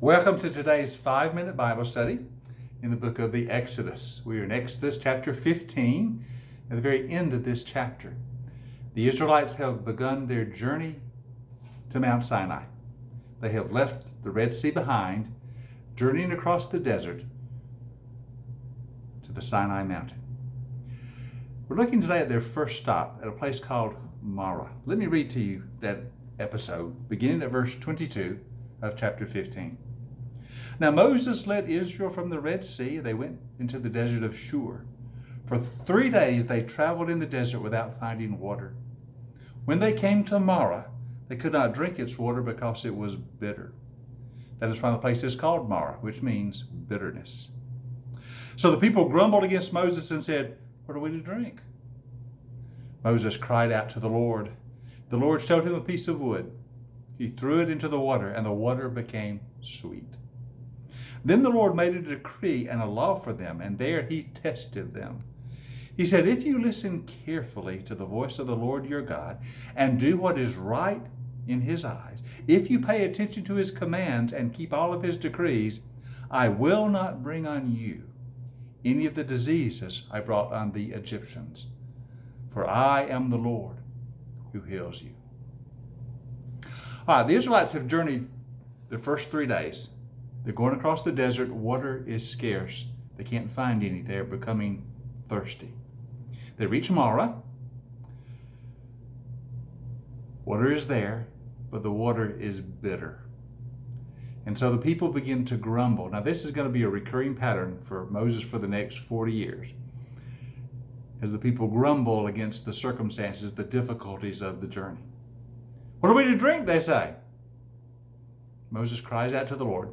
Welcome to today's 5-minute Bible study in the book of the Exodus. We are in Exodus chapter 15, at the very end of this chapter. The Israelites have begun their journey to Mount Sinai. They have left the Red Sea behind, journeying across the desert to the Sinai mountain. We're looking today at their first stop at a place called Marah. Let me read to you that episode, beginning at verse 22 of chapter 15. Now Moses led Israel from the Red Sea. They went into the desert of Shur. For 3 days they traveled in the desert without finding water. When they came to Marah, they could not drink its water because it was bitter. That is why the place is called Marah, which means bitterness. So the people grumbled against Moses and said, "What are we to drink?" Moses cried out to the Lord. The Lord showed him a piece of wood. He threw it into the water, and the water became sweet. Then the Lord made a decree and a law for them, and there he tested them. He said, "If you listen carefully to the voice of the Lord your God and do what is right in his eyes, if you pay attention to his commands and keep all of his decrees, I will not bring on you any of the diseases I brought on the Egyptians. For I am the Lord who heals you." All right, the Israelites have journeyed the first 3 days. They're going across the desert. Water is scarce. They can't find any. They're becoming thirsty. They reach Marah. Water is there, but the water is bitter. And so the people begin to grumble. Now, this is going to be a recurring pattern for Moses for the next 40 years. As the people grumble against the circumstances, the difficulties of the journey. "What are we to drink?" they say. Moses cries out to the Lord.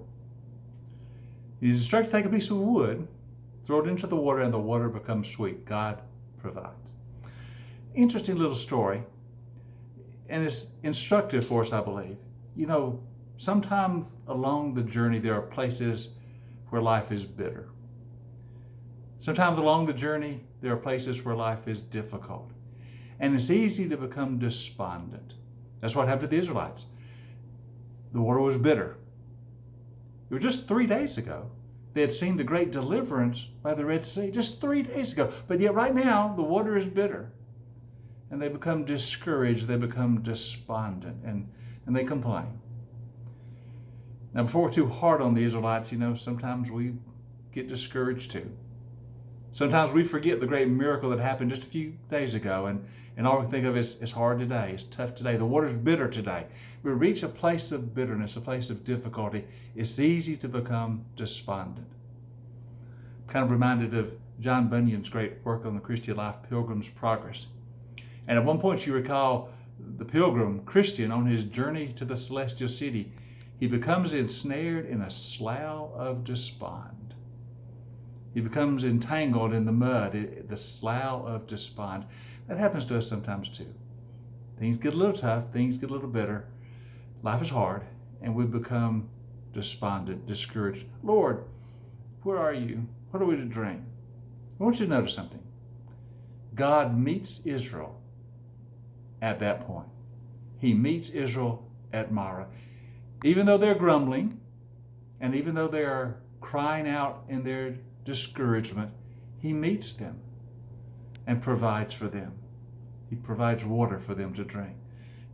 He's instructed to take a piece of wood, throw it into the water, and the water becomes sweet. God provides. Interesting little story, and it's instructive for us, I believe. You know, sometimes along the journey there are places where life is bitter. Sometimes along the journey there are places where life is difficult. And it's easy to become despondent. That's what happened to the Israelites. The water was bitter. It was just 3 days ago they had seen the great deliverance by the Red Sea. Just 3 days ago. But yet right now the water is bitter. And they become discouraged. They become despondent. And they complain. Now, before we're too hard on the Israelites, sometimes we get discouraged too. Sometimes we forget the great miracle that happened just a few days ago, and all we think of is it's hard today, it's tough today, the water's bitter today. We reach a place of bitterness, a place of difficulty. It's easy to become despondent. I'm kind of reminded of John Bunyan's great work on the Christian life, Pilgrim's Progress. And at one point you recall the pilgrim Christian on his journey to the celestial city, he becomes ensnared in a slough of despond. He becomes entangled in the mud, the slough of despond. That happens to us sometimes too. Things get a little tough, things get a little bitter, life is hard, and we become despondent, discouraged. "Lord, where are you? What are we to drink?" I want you to notice something. God meets Israel at that point. He meets Israel at Marah. Even though they're grumbling, and even though they are crying out in their discouragement, he meets them and provides for them. He provides water for them to drink.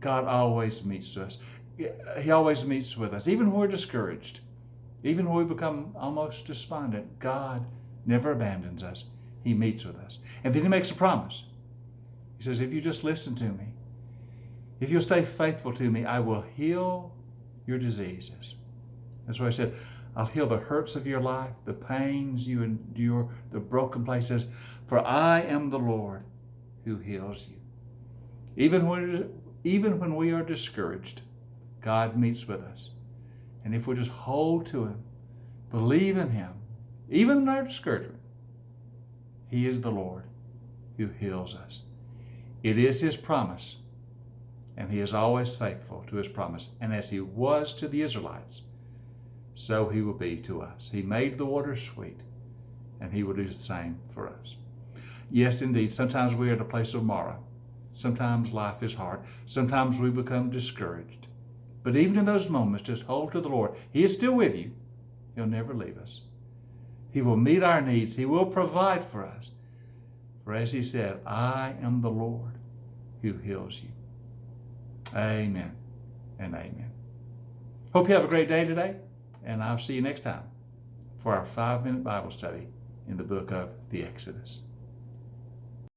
God always meets us. He always meets with us. Even when we're discouraged, even when we become almost despondent, God never abandons us. He meets with us. And then he makes a promise. He says, "If you just listen to me, if you'll stay faithful to me, I will heal your diseases." That's why he said, "I'll heal the hurts of your life, the pains you endure, the broken places, for I am the Lord who heals you." Even when we are discouraged, God meets with us. And if we just hold to him, believe in him, even in our discouragement, he is the Lord who heals us. It is his promise, and he is always faithful to his promise. And as he was to the Israelites, so he will be to us. He made the water sweet, and he will do the same for us. Yes, indeed, sometimes we are at a place of Marah. Sometimes life is hard. Sometimes we become discouraged. But even in those moments, just hold to the Lord. He is still with you. He'll never leave us. He will meet our needs. He will provide for us. For as he said, I am the Lord who heals you. Amen and amen. Hope you have a great day today, and I'll see you next time for our 5-minute Bible study in the book of the Exodus.